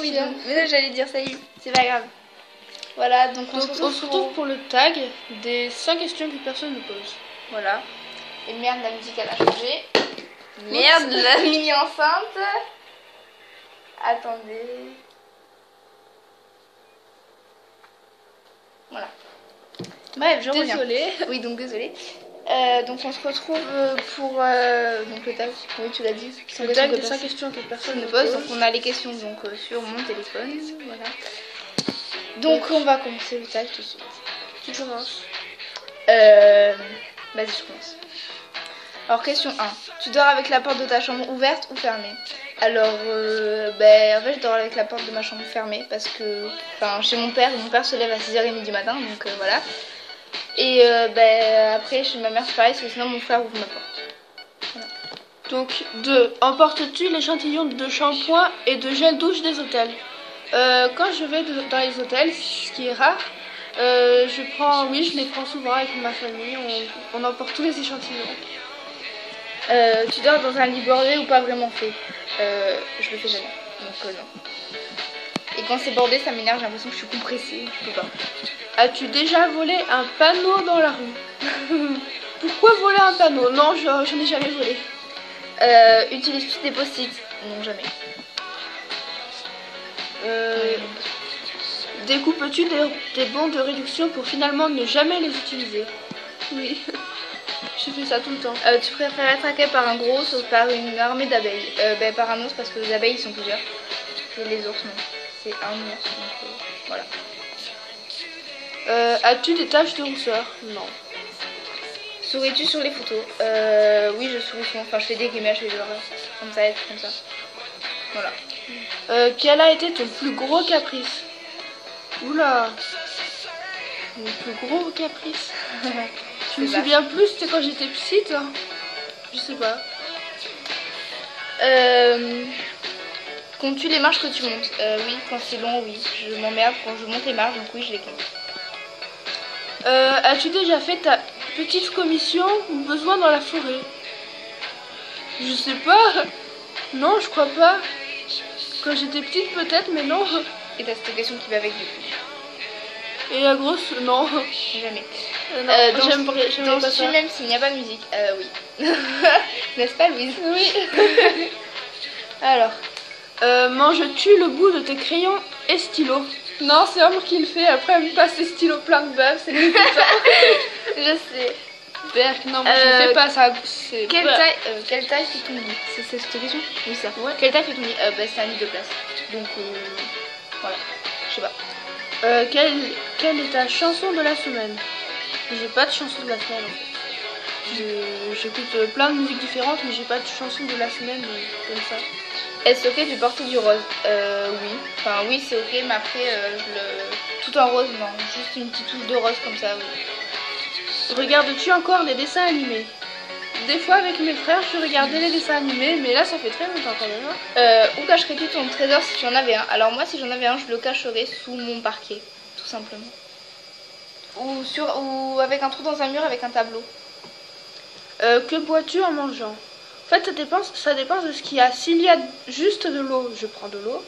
Oui, donc, mais là j'allais dire salut, c'est pas grave. Voilà, donc on se retrouve pour le tag des 5 questions que personne ne pose. Voilà. Et merde, la musique elle a changé. Merde, la mini enceinte. Attendez. Voilà. Bref, je reviens. Désolée. Oui, donc désolée. Donc on se retrouve pour donc le tag. Oui, tu l'as dit. Le tag des 5 questions que personne ne pose. Donc on a les questions donc sur mon téléphone. Voilà. Donc on va commencer le tag tout de suite. Tu commences. Vas-y, je commence. Alors question 1. Tu dors avec la porte de ta chambre ouverte ou fermée? Alors, en fait je dors avec la porte de ma chambre fermée parce que, chez mon père se lève à 6h30 du matin, donc voilà. Et après chez ma mère c'est pareil, parce que sinon mon frère ouvre ma porte. Voilà. Donc 2. Emportes-tu l'échantillon de shampoing et de gel douche des hôtels? Quand je vais dans les hôtels, ce qui est rare, je les prends souvent avec ma famille, on emporte tous les échantillons. Tu dors dans un lit bordé ou pas vraiment fait? Je le fais jamais, donc non. Et quand c'est bordé ça m'énerve, j'ai l'impression que je suis compressée, je peux pas. As-tu déjà volé un panneau dans la rue? Pourquoi voler un panneau? Non, je n'ai jamais volé. Utilises-tu des post-it? Non, jamais. Découpes-tu des bons de réduction pour finalement ne jamais les utiliser? Oui. Je fais ça tout le temps. Tu préfères être attaqué par un gros ou par une armée d'abeilles? Par un ours parce que les abeilles ils sont plusieurs. Et les ours non. C'est un ours donc voilà. As-tu des taches de rousseur? Non. Souris-tu sur les photos? Oui, je souris souvent. Enfin, je fais des guillemets, je fais genre comme ça. Voilà. Quel a été ton plus gros caprice? Oula. Mon plus gros caprice. Je me souviens plus, c'était quand j'étais petite. Je sais pas. Comptes-tu les marches que tu montes? Oui, quand c'est long, oui. Je m'emmerde quand je monte les marches, donc oui, je les compte. As-tu déjà fait ta petite commission ou besoin dans la forêt? Je sais pas. Non, je crois pas. Quand j'étais petite peut-être, mais non. Et t'as cette question qui va avec du coup. Et la grosse, non. Jamais. J'aime pas ça. Même s'il n'y a pas de musique. Oui. N'est-ce pas, Louise? Oui. Alors, manges-tu le bout de tes crayons et stylos? Non, c'est Ambre qui le fait. Après, elle me passe les stylos plein de bœufs. C'est dégoûtant. Je sais. Berk, non, moi je ne fais pas ça. Quelle taille fait ton lit? C'est cette question? Oui, ça. Ouais. Quelle taille fait ton lit? C'est un lit de place. Donc, voilà. Je sais pas. Quelle est ta chanson de la semaine? J'ai pas de chanson de la semaine en fait. J'écoute plein de musiques différentes, mais j'ai pas de chanson de la semaine comme ça. Est-ce ok de porter du rose? Oui. Enfin, oui, c'est ok, mais après, tout en rose, non. Juste une petite touche de rose comme ça, oui. Regardes-tu encore les dessins animés? Des fois, avec mes frères, je regardais les dessins animés, mais là, ça fait très longtemps quand même. Où cacherais-tu ton trésor si tu en avais un? Alors, moi, si j'en avais un, je le cacherais sous mon parquet, tout simplement. Ou avec un trou dans un mur avec un tableau. Que bois-tu en mangeant? En fait, ça dépend de ce qu'il y a. S'il y a juste de l'eau, je prends de l'eau.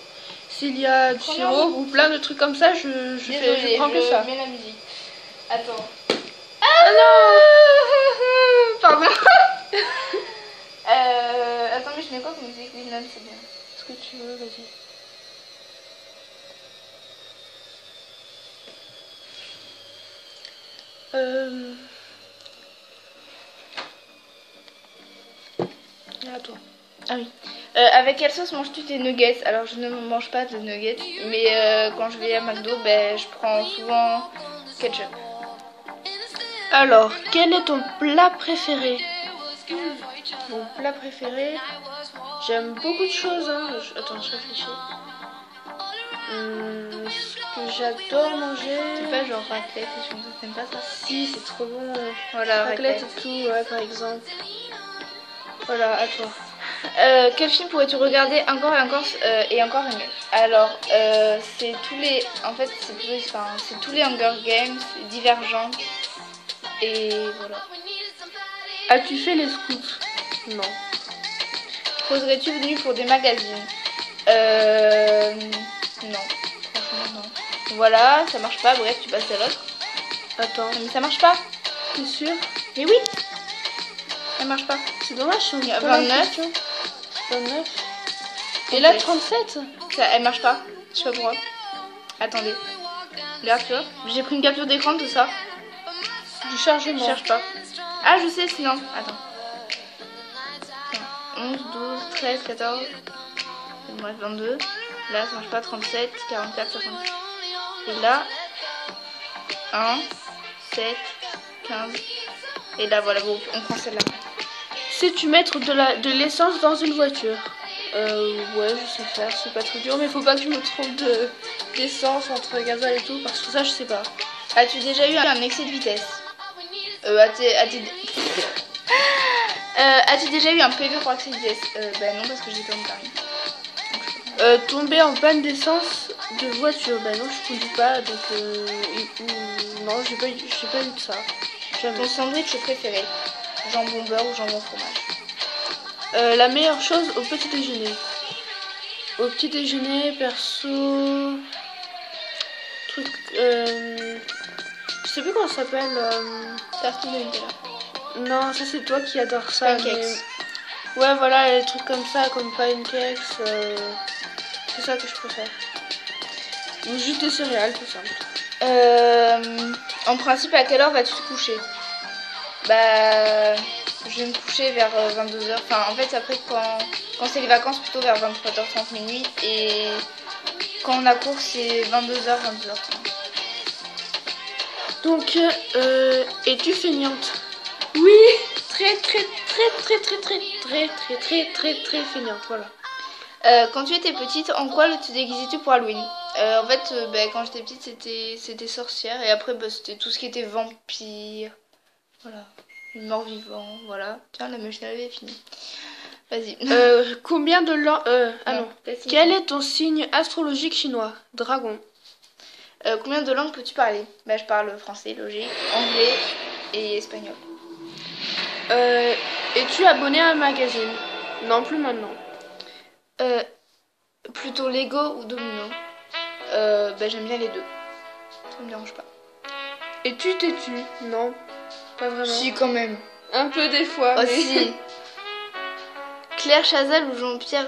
S'il y a du sirop ou plein de trucs comme ça, je prends que ça. Je mets la musique. Attends. Ah non. Pardon. Attends, mais je mets quoi comme musique? Oui, non, c'est bien. Ce que tu veux, vas-y. À toi. Ah oui. Avec quelle sauce manges-tu tes nuggets? Alors je ne mange pas de nuggets, mais quand je vais à McDo, je prends souvent ketchup. Alors, quel est ton plat préféré? Mon plat préféré? J'aime beaucoup de choses. Attends, je réfléchis. Ce que j'adore manger. C'est pas genre raclette et tout ça, t'aimes pas ça? Si, c'est trop bon. Voilà, raclette et tout, ouais, par exemple. Voilà, à toi. Quel film pourrais-tu regarder encore et encore et mieux? Alors, c'est tous les... En fait, c'est tous les Hunger Games, c'est Divergent. Et voilà. As-tu fait les scouts? Non. Poserais-tu nu pour des magazines? Non. Franchement, non. Voilà, ça marche pas. Bref, tu passes à l'autre. Attends, Non, mais ça marche pas. t'es sûr? Mais oui. Ça marche pas. C'est dommage, on Il y a pas la 29. question. 29. Et là, 37. Ça, elle marche pas. Je sais pas pourquoi. Attendez. Regarde, tu vois. J'ai pris une capture d'écran, tout ça. Du Je chargement. cherche pas. Ah, je sais, sinon. Attends. 11, 12, 13, 14. Bref, 22. Là, ça marche pas. 37, 44, 50. Et là, 1, 7, 15. Et là, voilà, bon, on prend celle-là. Sais-tu mettre de l'essence dans une voiture? Ouais, je sais faire, c'est pas trop dur, mais faut pas que je me trompe d'essence entre gasoil et tout, parce que ça, je sais pas. As-tu déjà eu un excès de vitesse? As-tu déjà eu un PV pour excès de vitesse? Bah non, parce que j'ai pas mon permis. Tomber en panne d'essence de voiture, bah non, je conduis pas, donc non, j'ai pas eu de ça. Jamais. Ton sandwich préféré? Jambon beurre ou jambon fromage? La meilleure chose au petit déjeuner. Au petit déjeuner, perso... Truc... je sais plus comment ça s'appelle. Tartine de Nutella. Non, ça c'est toi qui adore ça. Pancakes. Mais... Ouais, voilà, les trucs comme ça, comme pancakes. C'est ça que je préfère. Ou juste des céréales, tout simple. En principe, à quelle heure vas-tu te coucher? Bah, je vais me coucher vers 22h. Enfin, en fait, après, quand c'est les vacances, plutôt vers 23h30 minuit. Et quand on a cours, c'est 22h, 22h30. Donc, es-tu feignante? Oui, très feignante, voilà. Quand tu étais petite, en quoi te déguisais-tu pour Halloween? En fait, quand j'étais petite, c'était sorcière. Et après, c'était tout ce qui était vampire. Voilà. Mort-vivant, voilà. Tiens, la machine à laver est finie. Vas-y. Combien de langues... Ah non. Classique. Quel est ton signe astrologique chinois? Dragon. Combien de langues peux-tu parler? Bah, je parle français, logique, anglais et espagnol. Es-tu abonné à un magazine? Non, plus maintenant. Plutôt Lego ou Domino? J'aime bien les deux. Ça me dérange pas. Es-tu têtu? Non, pas vraiment. Si, quand même. Un peu des fois, Oh, mais... si. Claire Chazal ou Jean-Pierre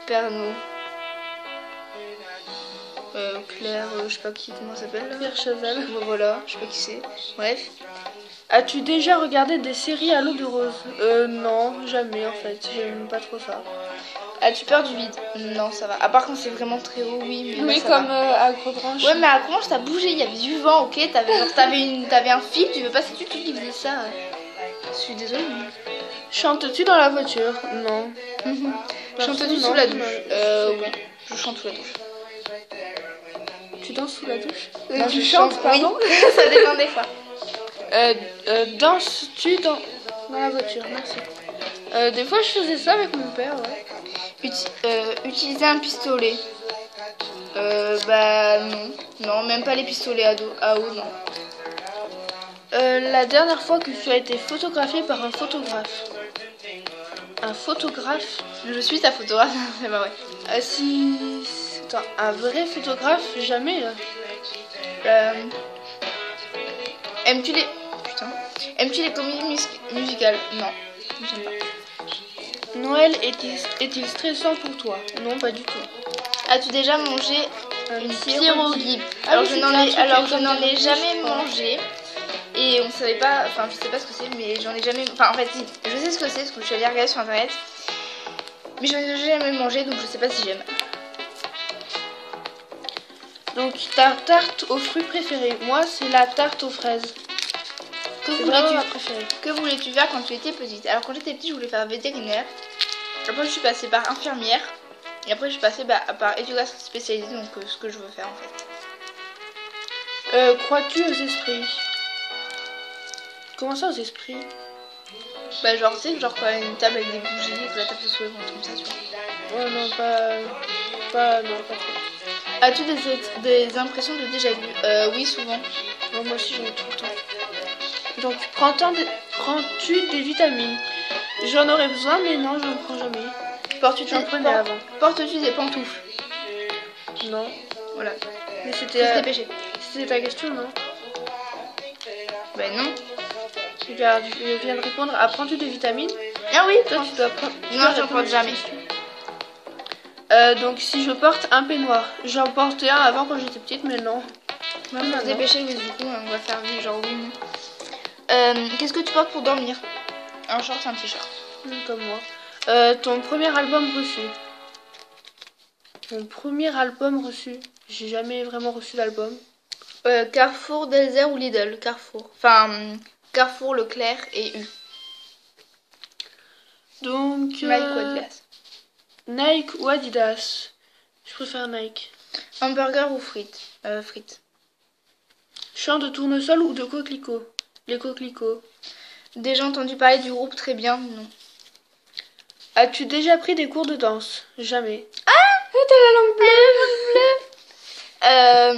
Pernaut? Claire, je sais pas comment ça s'appelle. Claire Chazal. Voilà, je sais pas qui c'est. Bref. As-tu déjà regardé des séries à l'eau de rose? Non, jamais en fait. J'aime pas trop ça. As-tu peur du vide? Non, ça va. À part quand c'est vraiment très haut, oui. Mais Oui, ça comme va. à Gros-Branche. Ouais, mais à Grange, ça bougeait. Il y avait du vent, ok? T'avais un fil, tu veux pas c'est tu qui faisait ça. Je suis désolée. Mais... Chantes-tu dans la voiture? Non. Chantes-tu sous la douche? Oui. Je chante sous la douche. Tu danses sous la douche? Non, tu chantes, pardon? Oui. Ça dépend des fois. Danses-tu dans la voiture? Merci. Des fois, je faisais ça avec mon père, ouais. Utiliser un pistolet. Non. Non, même pas les pistolets à eau, non. La dernière fois que tu as été photographié par un photographe. Un photographe? Je suis ta photographe, c'est pas vrai. Si... Attends, un vrai photographe? Jamais. Aimes-tu les... Putain. Aimes-tu les comédies musicales? Non, j'aime pas. Noël est-il stressant pour toi? Non, pas du tout. As-tu déjà mangé une pierogi? Alors je n'en ai jamais mangé. Et on savait pas, enfin je sais pas ce que c'est, mais j'en ai jamais, enfin en fait si, je sais ce que c'est, parce que je suis allée regarder sur internet, mais j'en ai jamais mangé, donc je sais pas si j'aime. Donc ta tarte aux fruits préférée? Moi c'est la tarte aux fraises. Que voulais-tu faire quand tu étais petite? Alors quand j'étais petite je voulais faire vétérinaire, après je suis passée par infirmière, et après je suis passée par éducation spécialisée, donc ce que je veux faire en fait. Crois-tu aux esprits? Comment ça, aux esprits? Bah genre tu sais, genre quand une table avec des bougies, que la table se soulève, un truc comme ça, tu vois. Ouais, non, pas trop. As-tu des impressions de déjà vu? Oui, souvent. Non, moi aussi j'en ai tout le temps. Donc prends-tu des vitamines? J'en aurais besoin, mais non, je ne prends jamais. J'en prenais avant. Portes-tu des pantoufles? Non. Voilà. Mais Faut se c'était dépêcher. ta question, non? Ben non. Je viens de répondre. Apprends-tu des vitamines? Ah oui, Toi, tu dois prendre. non, j'en porte jamais. Donc si je porte un peignoir, j'en portais un avant quand j'étais petite, mais non. Faut se dépêcher, mais du coup, on va faire oui, genre oui, non. Qu'est-ce que tu portes pour dormir? Un short, un t-shirt. Comme moi. Ton premier album reçu? Mon premier album reçu? J'ai jamais vraiment reçu d'album. Carrefour, Delzer ou Lidl? Carrefour. Enfin, Carrefour, Leclerc et U. Donc... Nike ou Adidas? Nike ou Adidas? Je préfère Nike. Hamburger ou frites? Frites. Champ de tournesol ou de coquelicots? Les coquelicots. Déjà entendu parler du groupe Très Bien? Non. As-tu déjà pris des cours de danse? Jamais. Ah, t'as la langue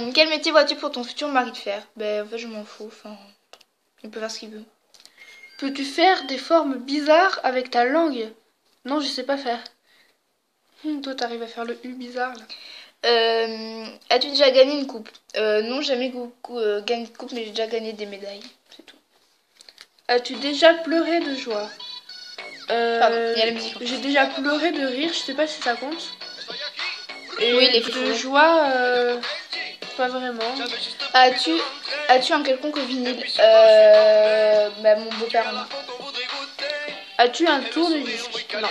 bleue. Quel métier vois-tu pour ton futur mari de fer? Ben, en fait, je m'en fous. Enfin, il peut faire ce qu'il veut. Peux-tu faire des formes bizarres avec ta langue? Non, je sais pas faire. Toi, t'arrives à faire le U bizarre, là. As-tu déjà gagné une coupe? Non, jamais gagné de coupe, mais j'ai déjà gagné des médailles. C'est tout. As-tu déjà pleuré de joie? Pardon, il y a la musique. J'ai déjà pleuré de rire, je sais pas si ça compte. Et oui, les de joie, pas vraiment. As-tu un quelconque vinyle? Bah, mon beau-père en a. As-tu un tourne-disque? Non.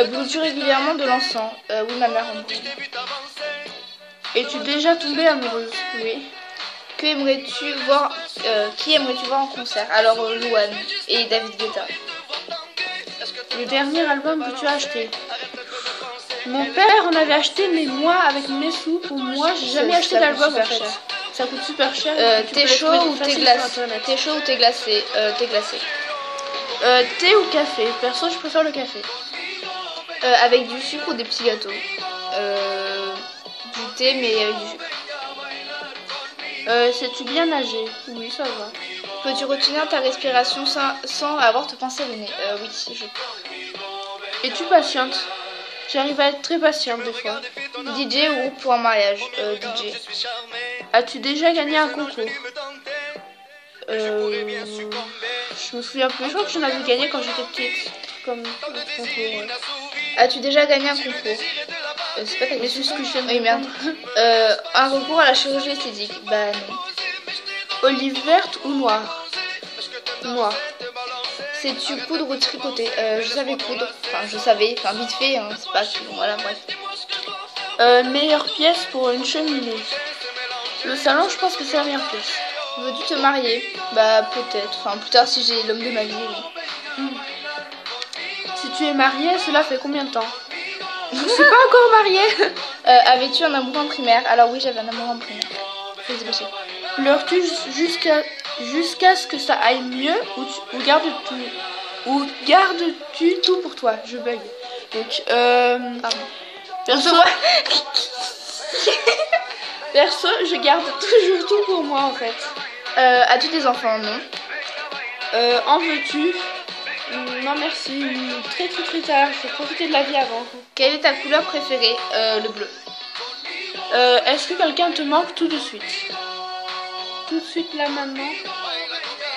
Brûles-tu régulièrement de l'encens? Oui, ma mère en brûle. Es-tu déjà tombée amoureuse? Oui. Qui aimerais-tu voir en concert? Alors, Louane et David Guetta. Le dernier album que tu as acheté? Mon père en avait acheté, mais moi, avec mes sous, pour moi, j'ai jamais acheté d'album en fait. Ça coûte super cher. T'es chaud ou t'es glacé? T'es chaud ou t'es glacé? T'es glacé. Thé ou café? Perso, je préfère le café. Avec du sucre ou des petits gâteaux? Du thé, mais avec du sucre. Sais-tu bien nager? Oui, ça va. Peux-tu retenir ta respiration sans avoir te pincer le nez? Oui, je peux. Es-tu patiente? J'arrive à être très patiente des fois. DJ ou groupe pour un mariage? DJ. As-tu déjà gagné un concours? Je me souviens plus. Je crois que j'en avais gagné quand j'étais petite. Comme concours. Ouais. As-tu déjà gagné un concours? C'est pas ta question. Mais c'est ce que je viens de oui, merde. Un concours à la chirurgie esthétique? Bah non. Olive verte ou noire? Noire. Sais-tu coudre ou tricoter? Je savais coudre. Enfin, vite fait, hein, c'est pas... Voilà, bref. Meilleure pièce pour une cheminée? Le salon, je pense que c'est la meilleure pièce. Veux-tu te marier? Bah peut-être. Enfin, plus tard si j'ai l'homme de ma vie, oui. Si tu es mariée, cela fait combien de temps? Je ne suis pas encore mariée. Avais-tu un amour en primaire? Alors oui, j'avais un amour en primaire. C'est possible. Pleures-tu jusqu'à ce que ça aille mieux ou gardes-tu tout pour toi? Je bug. Donc, pardon. Perso, je garde toujours tout pour moi en fait. As-tu des enfants? Non. En veux-tu? Non merci. Très tard. Il faut profiter de la vie avant. Quelle est ta couleur préférée? Le bleu. Est-ce que quelqu'un te manque tout de suite? Tout de suite là maintenant?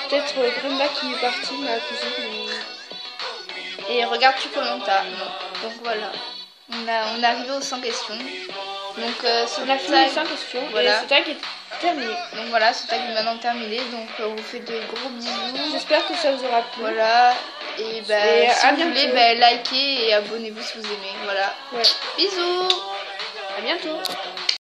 Peut-être Brenda qui est partie, ma cousine. Mais... Et regarde-tu Koh-Lanta? Non. Donc voilà. On est arrivé aux 100 questions. Donc on a fini les 100 questions. Voilà. Et ce tag est terminé. Donc voilà, ce tag est maintenant terminé. Donc on vous fait de gros bisous. J'espère que ça vous aura plu. Voilà. Et bah, si vous voulez, bah, likez et abonnez-vous si vous aimez. Voilà. Ouais. Bisous. À bientôt.